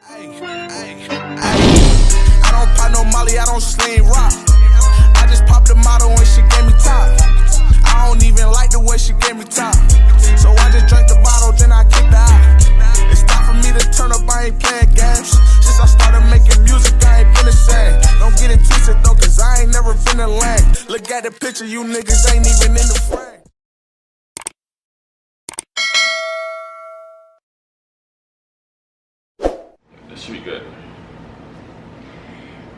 I don't pop no molly, I don't sling rock. I just popped the model when she gave me top. I don't even like the way she gave me top. So I just drank the bottle, then I kicked her out. It's time for me to turn up, I ain't playing games. Since I started making music, I ain't been the same. Don't get it twisted though, cause I ain't never been a lame. Look at the picture, you niggas ain't even in the frame. That should be good.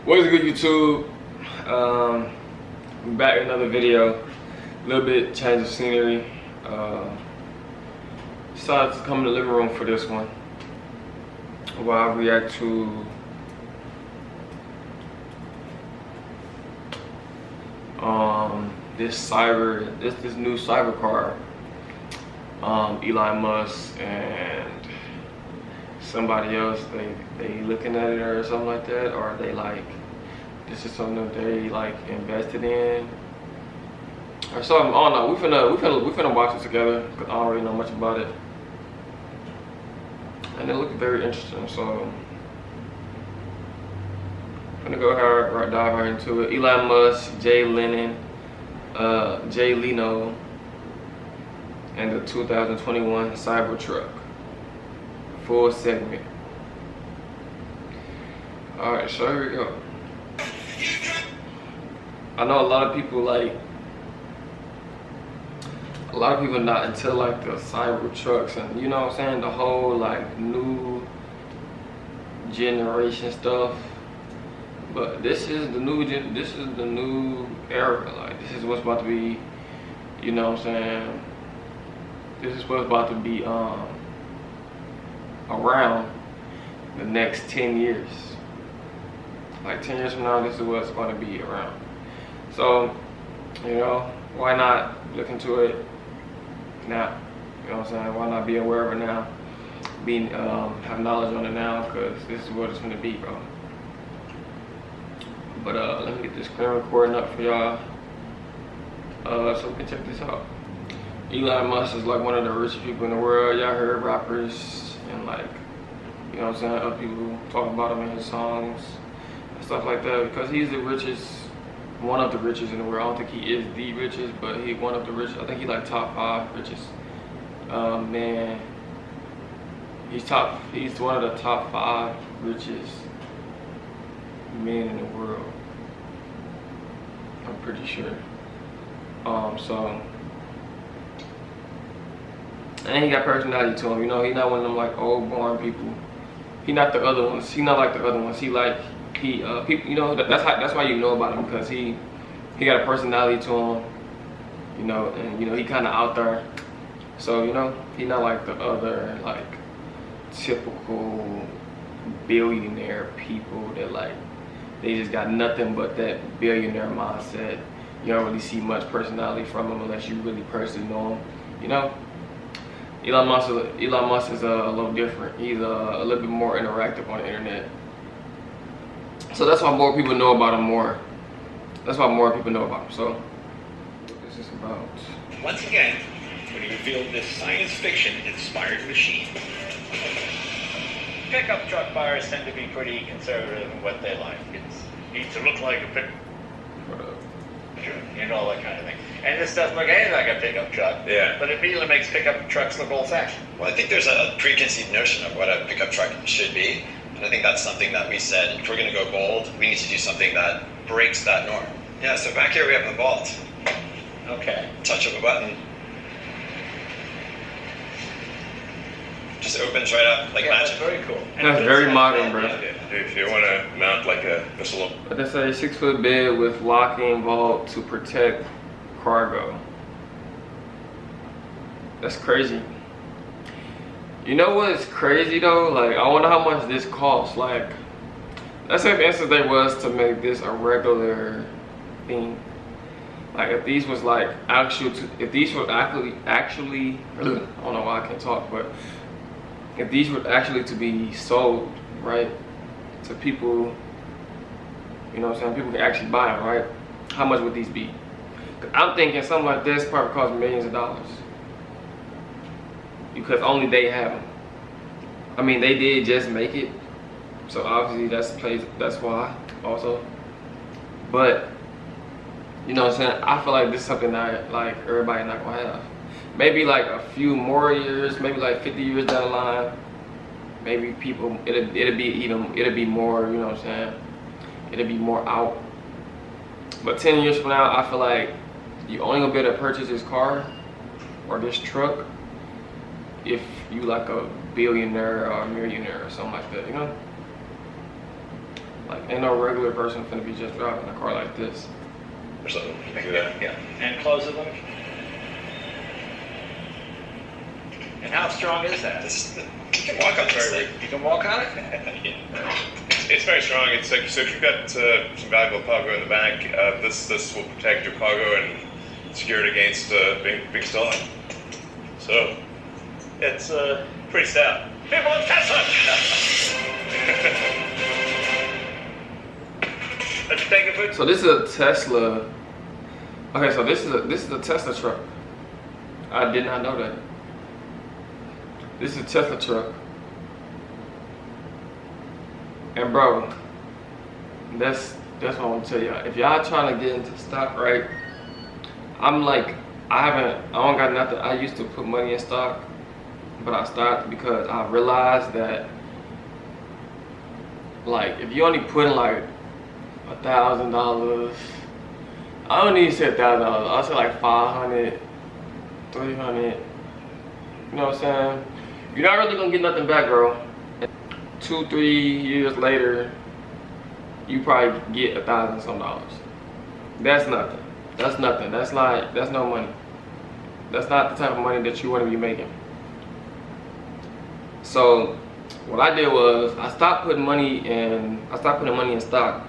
What is good, YouTube? I'm back with another video. A little bit change of scenery. Decided to come in the living room for this one while I react to this new cyber car. Elon Musk and somebody else, they looking at it or something like that, or they like, this is something that they like invested in or something. I don't know. We finna watch it together because I don't really know much about it, and it looked very interesting. So I'm gonna go ahead, dive right into it. Elon Musk, Leno, and the 2021 Cybertruck. Full segment. Alright, so here we go. I know a lot of people not into like the Cybertrucks and, you know what I'm saying, the whole like new generation stuff. But this is the new era. Like, this is what's about to be, you know what I'm saying, this is what's about to be around the next 10 years. Like 10 years from now, this is what's going to be around. So, you know, why not look into it now? You know what I'm saying? Why not be aware of it now? Have knowledge on it now, because this is what it's going to be, bro. But let me get this screen recording up for y'all, so we can check this out. Elon Musk is like one of the richest people in the world. Y'all heard rappers and like, you know what I'm saying, other people talk about him in his songs and stuff like that, because he's the richest, one of the richest in the world. I don't think he is the richest, but he's one of the richest. I think he's like top 5 richest. Man, he's one of the top 5 richest men in the world, I'm pretty sure. So, and he got personality to him, you know. He's not one of them like old boring people. He not the other ones. He not like the other ones. People, you know, that's why you know about him, because he got a personality to him, you know, and you know he kind of out there. So, you know, he not like the other like typical billionaire people that like, they just got nothing but that billionaire mindset. You don't really see much personality from him unless you really personally know him, you know. Elon Musk is a little different. He's a little bit more interactive on the internet. So that's why more people know about him more. That's why more people know about him. So this is about. Once again, when he revealed this science fiction inspired machine. Pickup truck buyers tend to be pretty conservative in what they like. It needs to look like a pickup, you know, that kind of thing. And this doesn't look anything like a pickup truck. Yeah. But it immediately makes pickup trucks look old-fashioned. Well, I think there's a preconceived notion of what a pickup truck should be. And I think that's something that we said, if we're going to go bold, we need to do something that breaks that norm. Yeah, so back here we have the vault. Okay. Touch of a button. Just opens right up like magic. That's very cool. That's very modern, bro. If you want to mount like a missile. But they say 6-foot bed with locking vault to protect cargo. That's crazy. You know what's crazy though? Like, I wonder how much this costs. Like, let's say for instance they was to make this a regular thing. Like, if these was like if these were actually, I don't know why I can't talk, but if these were actually to be sold, right, to people, you know what I'm saying, people can actually buy them, right? How much would these be? I'm thinking something like this probably costs millions of dollars, because only they have them. I mean, they did just make it, So obviously that's why also. But you know what I'm saying? I feel like this is something that like everybody not gonna have. Maybe like a few more years, maybe like 50 years down the line, maybe people it'll be more, you know what I'm saying? It'll be more out. But 10 years from now, I feel like you only gonna be able to purchase this car or this truck if you like a billionaire or a millionaire or something like that, you know? Like ain't no regular person finna be just driving a car like this. Or something. Yeah. And close it, Luke. And how strong is that? You can walk on this thing. You can walk on it? It's very strong. It's like, so if you've got some valuable cargo in the back, this will protect your cargo and secure it against being stolen. So it's pretty stout. People in Tesla! Let's take a foot. So this is a Tesla. Okay, so this is a Tesla truck. I did not know that. This is a Tesla truck. And bro, that's what I want to tell y'all. If y'all trying to get into stock, right? I'm like, I don't got nothing. I used to put money in stock, but I stopped because I realized that like if you only put in like $1,000, I don't need to say $1,000. I'll say like 500, 300. You know what I'm saying? You're not really gonna get nothing back, bro. 2-3 years later, you probably get $1,000 some. That's nothing. That's nothing. That's no money. That's not the type of money that you want to be making. So what I did was I stopped putting money in stock.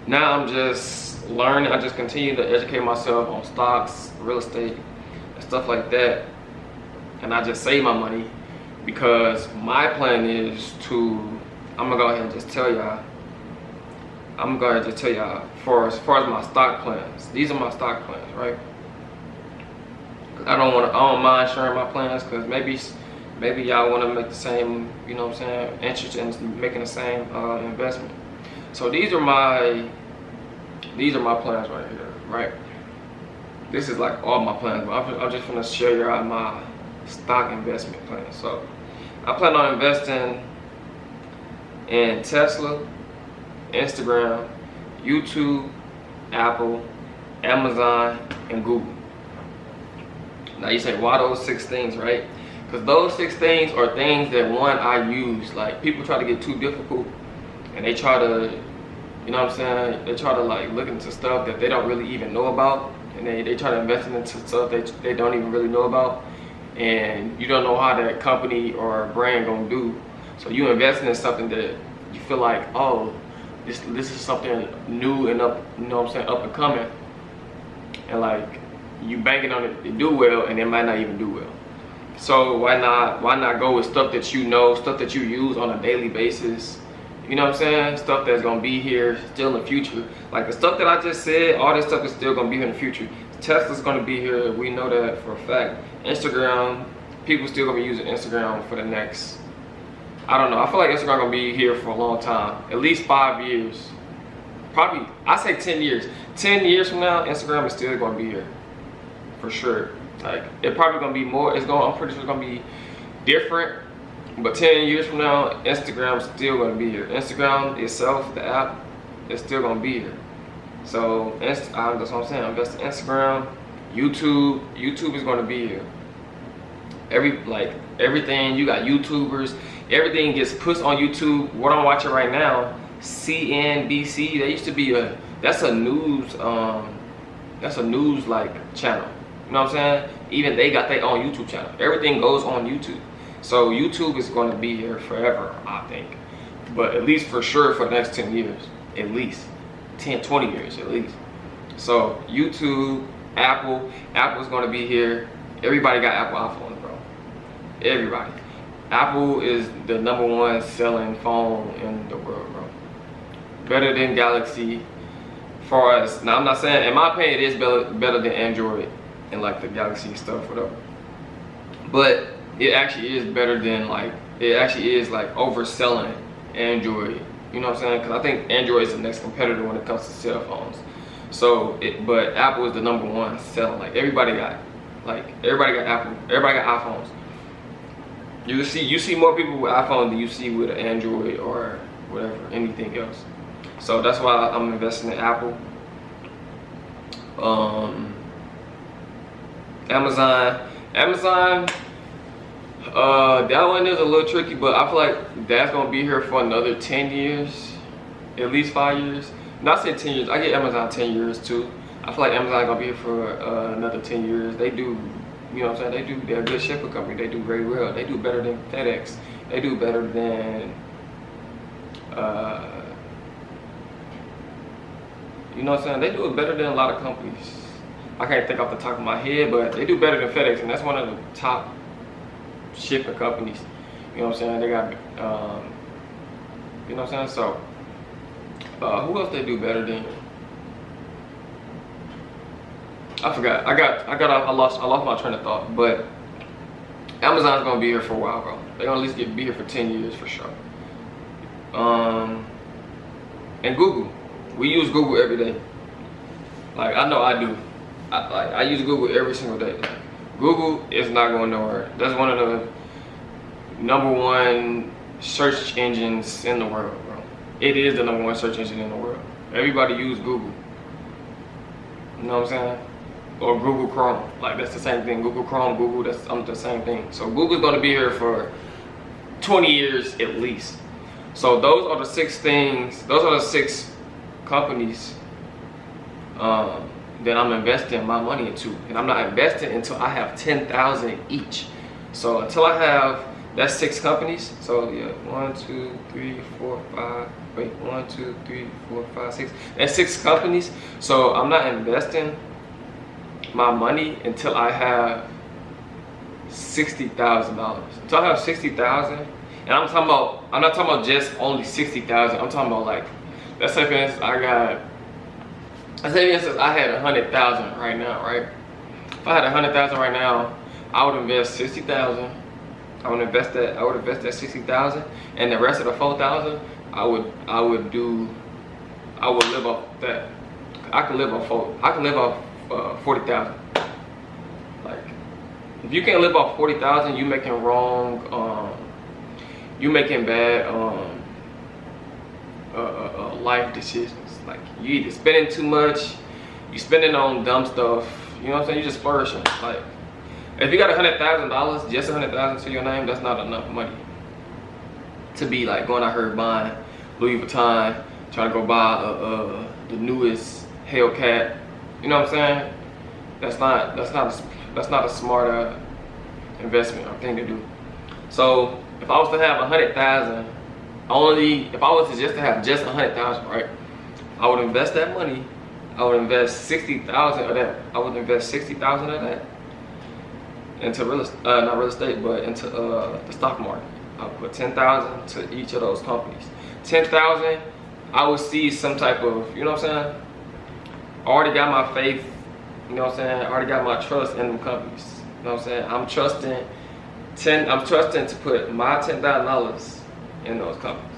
Now I'm just learning. I just continue to educate myself on stocks, real estate, and stuff like that. And I just save my money because my plan is to, I'm gonna go ahead and just tell y'all. As far as my stock plans. These are my stock plans, right? I don't mind sharing my plans because maybe y'all want to make the same, you know what I'm saying, interest in making the same investment. So these are my plans right here, right? This is like all my plans, but I'm just gonna show you all my stock investment plans. So I plan on investing in Tesla, Instagram, YouTube, Apple, Amazon, and Google. Now you say, why those 6 things, right? Because those 6 things are things that I use. Like people try to get too difficult and they try to, you know what I'm saying? They try to like look into stuff that they don't really even know about, and they try to invest into stuff they don't even really know about, and you don't know how that company or brand gonna do. So you investing in something that you feel like, oh, this is something new and up, you know what I'm saying, up and coming, and like you banking on it to do well, and it might not even do well. So why not go with stuff that you know, stuff that you use on a daily basis? You know what I'm saying? Stuff that's gonna be here still in the future. Like the stuff that I just said, all this stuff is still gonna be here in the future. Tesla's gonna be here, we know that for a fact. Instagram, people still gonna be using Instagram for the next, I don't know, I feel like Instagram gonna be here for a long time. At least 5 years. Probably, I say 10 years. 10 years from now, Instagram is still gonna be here. For sure. Like, it probably gonna be more, I'm pretty sure it's gonna be different. But 10 years from now, Instagram's still gonna be here. Instagram itself, the app, is still gonna be here. So that's what I'm saying. Invest in Instagram, YouTube. YouTube is gonna be here. Everything, you got YouTubers. Everything gets pushed on YouTube. What I'm watching right now, CNBC. They used to be that's a news like channel. You know what I'm saying? Even they got their own YouTube channel. Everything goes on YouTube. So YouTube is going to be here forever, I think. But at least for sure for the next 10 years. At least. 10, 20 years at least. So YouTube, Apple's going to be here. Everybody got Apple iPhones, bro. Everybody. Apple is the #1 selling phone in the world, bro. Better than Galaxy. Far as, now I'm not saying, in my opinion, it is better than Android and like the Galaxy stuff, whatever. But it actually is better than like, it actually is like overselling Android You know what I'm saying? Because I think Android is the next competitor when it comes to cell phones. So, but Apple is the #1 selling. Like everybody got Apple. Everybody got iPhones. You see more people with iPhone than you see with an Android or whatever, anything else. So that's why I'm investing in Apple. Amazon, that one is a little tricky, but I feel like that's gonna be here for another 10 years, at least 5 years. Not say 10 years, I get Amazon 10 years too. I feel like Amazon gonna be here for another 10 years. They do, you know what I'm saying? They're a good shipping company. They do very well. They do better than FedEx. They do better than, you know what I'm saying? They do it better than a lot of companies. I can't think off the top of my head, but they do better than FedEx, and that's one of the top shipping companies. You know what I'm saying? They got, you know what I'm saying? So, who else they do better than? I forgot. I lost my train of thought. But Amazon's gonna be here for a while, bro. They're gonna at least be here for 10 years for sure. And Google. We use Google every day. Like, I know I do. I use Google every single day. Like, Google is not going nowhere. That's one of the #1 search engines in the world, bro. It is the #1 search engine in the world. Everybody use Google. You know what I'm saying? Or Google Chrome. Like, that's the same thing. Google Chrome, Google, that's the same thing. So Google's gonna be here for 20 years at least. So those are the 6 things, those are the 6 companies that I'm investing my money into. And I'm not investing until I have 10,000 each. So until I have, that's 6 companies. So yeah, 1, 2, 3, 4, 5, wait, 1, 2, 3, 4, 5, 6. That's 6 companies. So I'm not investing my money until I have $60,000. Until I have 60,000, and I'm not talking about just only 60,000. I'm talking about, like, let's say for instance I had 100,000 right now, right? If I had 100,000 right now, I would invest 60,000. I would invest that 60,000, and the rest of the 4,000, I would live off that. I can live off 40,000. Like, if you can't live off 40,000, you making bad life decisions. Like, you either spending too much, you spending on dumb stuff. You know what I'm saying? You just flourishing. Like, if you got $100,000, just 100,000 to your name, that's not enough money to be like going out here buying Louis Vuitton, trying to go buy the newest Hellcat. You know what I'm saying? That's not a smart investment or thing to do. So if I was to have 100,000, if I was to just have just 100,000, right? I would invest that money. I would invest 60,000 of that. I would invest 60,000 of that into not real estate, but into the stock market. I would put 10,000 to each of those companies. 10,000, I would see some type of, you know what I'm saying? I already got my faith, you know what I'm saying? I already got my trust in them companies. You know what I'm saying? I'm trusting to put my $10,000 in those companies.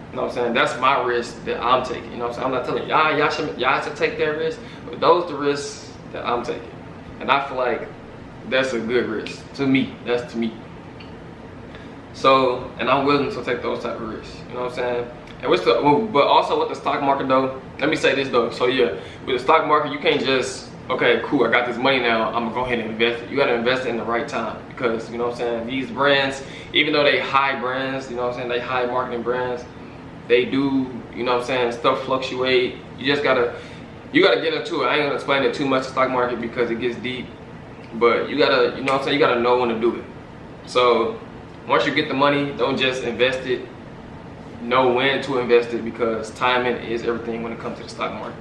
You know what I'm saying? That's my risk that I'm taking. You know what I'm saying? I'm not telling y'all should take that risk, but those are the risks that I'm taking. And I feel like that's a good risk to me. That's to me. So, and I'm willing to take those type of risks. You know what I'm saying? And but also with the stock market though, let me say this though. So yeah, with the stock market, you can't just, okay, cool, I got this money now, I'm gonna go ahead and invest it. You gotta invest it in the right time, because, you know what I'm saying, these brands, even though they high brands, you know what I'm saying, they high marketing brands, they do, you know what I'm saying, stuff fluctuate. You gotta get into it. I ain't gonna explain it too much, the stock market, because it gets deep. But you gotta, you know what I'm saying, you gotta know when to do it. So once you get the money, don't just invest it. Know when to invest it, because timing is everything when it comes to the stock market.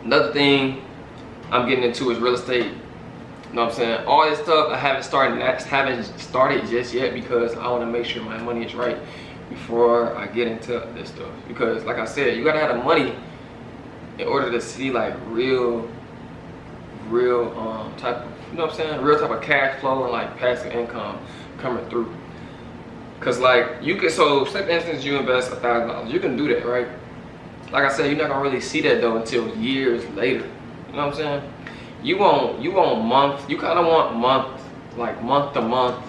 Another thing I'm getting into is real estate. You know what I'm saying? All this stuff I haven't started just yet, because I want to make sure my money is right before I get into this stuff. Because like I said, you gotta have the money in order to see like real type of, you know what I'm saying, real type of cash flow and like passive income coming through. Cause like you can, so say for instance you invest $1,000, you can do that, right? Like I said, you're not gonna really see that though until years later. You know what I'm saying? You want month, you kind of want month to month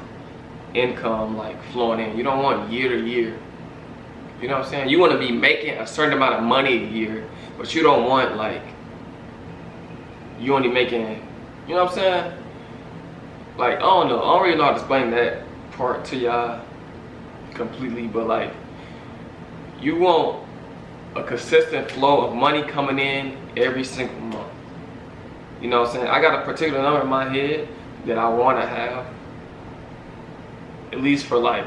income like flowing in. You don't want year to year. You know what I'm saying? You want to be making a certain amount of money a year, but you don't want like you only making, you know what I'm saying? Like I don't really know how to explain that part to y'all completely, but like you want a consistent flow of money coming in every single month. You know what I'm saying? I got a particular number in my head that I want to have, at least for like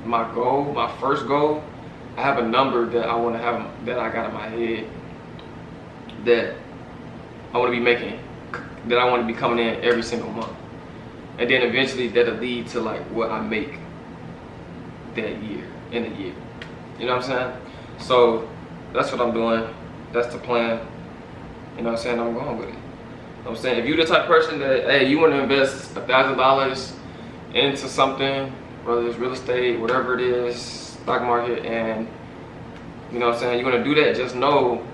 my goal, my first goal. I have a number that I want to have, that I got in my head, that I want to be making, that I want to be coming in every single month. And then eventually that'll lead to like what I make that year, in a year. You know what I'm saying? So that's what I'm doing. That's the plan. You know what I'm saying? I'm going with it. You know what I'm saying? If you're the type of person that, hey, you want to invest $1,000 into something, whether it's real estate, whatever it is, stock market, and you know what I'm saying, you want to do that, just know,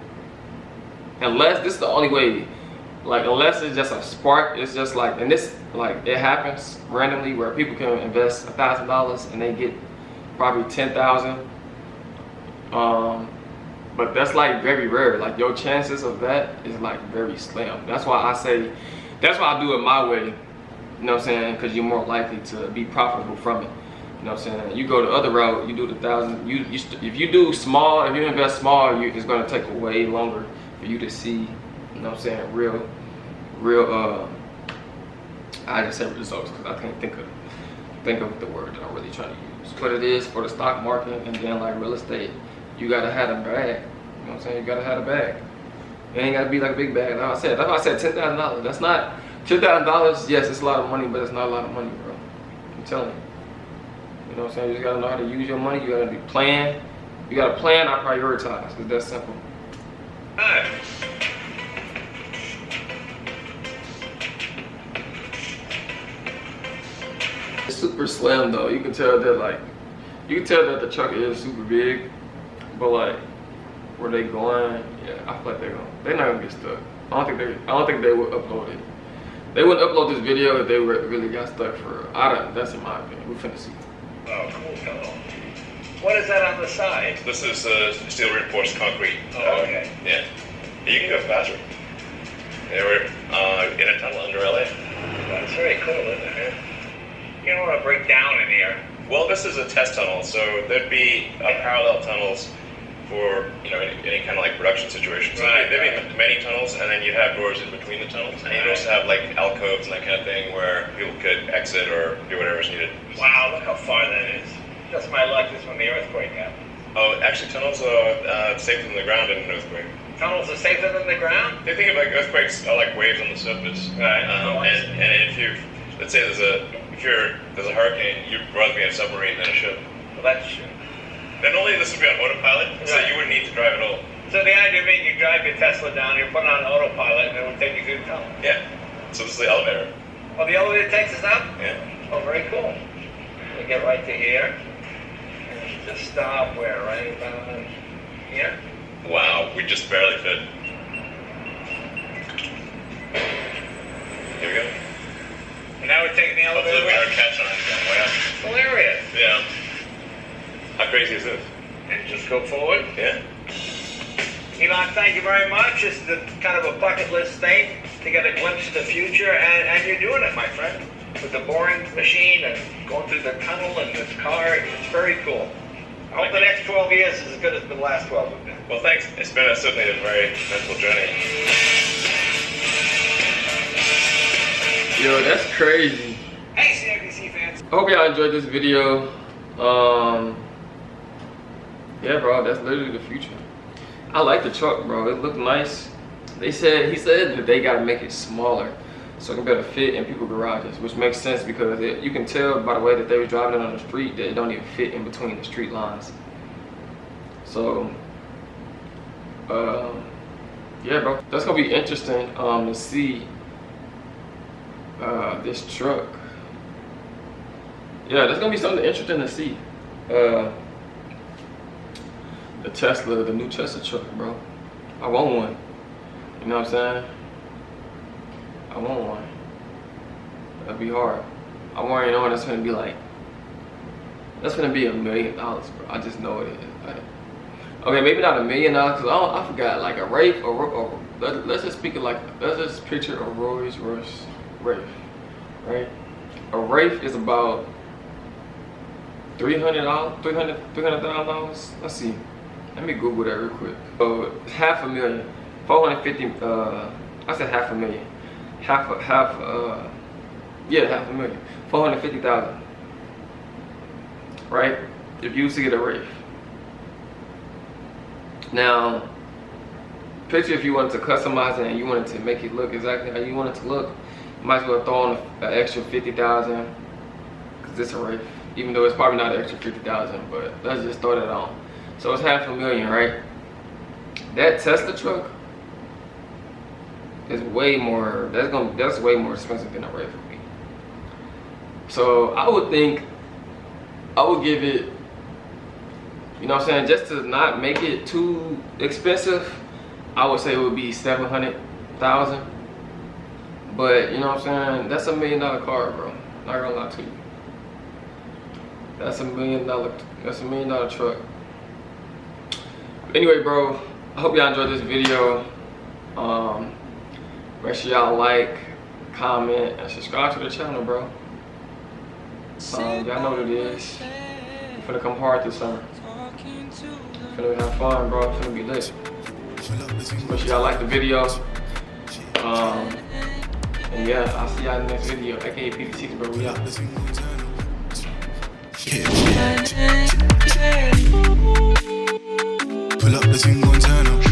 unless this is the only way, like unless it's just a spark, it's just like, and this, like it happens randomly where people can invest $1,000 and they get probably 10,000. But that's like very rare. Like your chances of that is like very slim. That's why I say, that's why I do it my way. You know what I'm saying? Because you're more likely to be profitable from it. You know what I'm saying? You go the other route, you do the 1,000. If you do small, if you invest small, it's going to take way longer for you to see. You know what I'm saying? Real. I just said results because I can't think of the word that I'm really trying to use. What it is for the stock market and then like real estate, you gotta have a bag. You know what I'm saying? You gotta have a bag. It ain't gotta be like a big bag. That's why I said $10,000. That's not $10,000. Yes, it's a lot of money, but it's not a lot of money, bro. I'm telling you. You know what I'm saying? You just gotta know how to use your money. You gotta be plan. You gotta plan. I prioritize. It's that simple. Hi. It's super slim though. You can tell that that the truck is super big, but like where they going, yeah, I feel like they're not gonna get stuck. I don't think they would upload it. They wouldn't upload this video if they really got stuck for. That's in my opinion. We're finna see. Oh, cool. What is that on the side? This is steel reinforced concrete. Oh, okay. Yeah. You can go faster. Yeah, we're in a tunnel under LA. That's very cool, isn't it? You don't want to break down in here. Well, this is a test tunnel, so there'd be parallel tunnels for any kind of like production situation. So there'd be many tunnels, and then you'd have doors in between the tunnels, and you'd also have like alcoves and that kind of thing where people could exit or do whatever's needed. Wow, look how far that is. Just my luck is when the earthquake happened. Oh, actually, tunnels are safer than the ground in an earthquake. Tunnels are safer than the ground? They think of like earthquakes are like waves on the surface. Right. And if let's say there's a hurricane, you'd rather be in a submarine than a ship. Well, that's true. Then only this would be on autopilot, so you wouldn't need to drive at all. So the idea being you drive your Tesla down, you put it on autopilot, and it would take you through the tunnel. Yeah. So this is the elevator. Oh, the elevator takes us up? Yeah. Oh, very cool. We get right to here. And just stop where, right about here? Wow, we just barely fit. Here we go. And now we're taking the elevator. Our catch on going way up. Hilarious. Yeah. How crazy is this? And just go forward. Yeah. Elon, thank you very much. It's kind of a bucket list thing to get a glimpse of the future, and you're doing it, my friend. With the boring machine and going through the tunnel and this car, it's very cool. I hope the next 12 years is as good as the last 12 have been. Well, thanks. It's been certainly a very mental journey. Yo, that's crazy. Hey, CIBC fans. I hope y'all enjoyed this video. Yeah, bro, that's literally the future. I like the truck, bro. It looked nice. He said that they gotta make it smaller so it can better fit in people's garages, which makes sense because you can tell by the way that they were driving it on the street that it don't even fit in between the street lines. So, yeah, bro, that's gonna be interesting to see this truck yeah, that's gonna be something interesting to see. The Tesla, the new Tesla truck, bro. I want one. You know what I'm saying? I want one. That'd be hard. I'm already knowing that's gonna be like, that's gonna be $1 million, bro. I just know it is. Like, okay, maybe not $1 million, cause I forgot, like a Wraith or let's just speak it like, let's just picture a Rolls Royce Wraith, right? A Wraith is about $300,000. Let's see. Let me Google that real quick. So $500,000, 450. I said $500,000. Yeah, $500,000. 450,000. Right? If you used to get a Wraith. Now, picture if you wanted to customize it and you wanted to make it look exactly how you want it to look. You might as well throw on an extra 50,000 because it's a Wraith. Even though it's probably not an extra 50,000, but let's just throw that on. So it's $500,000, right? That Tesla truck is way more. That's way more expensive than a Wraith would be. So I would think I would give it, you know what I'm saying, just to not make it too expensive, I would say it would be $700,000. But you know what I'm saying, that's $1 million car, bro. Not gonna lie to you. That's $1 million. That's $1 million truck. Anyway, bro, I hope y'all enjoyed this video. Make sure y'all like, comment, and subscribe to the channel, bro. Y'all know what it is. I'm finna come hard this summer. Finna have fun, bro. Finna be lit. Make sure y'all like the video. And yeah, I'll see y'all in the next video. AKA PV6, bro. We out. Pull up the thing, go and turn up.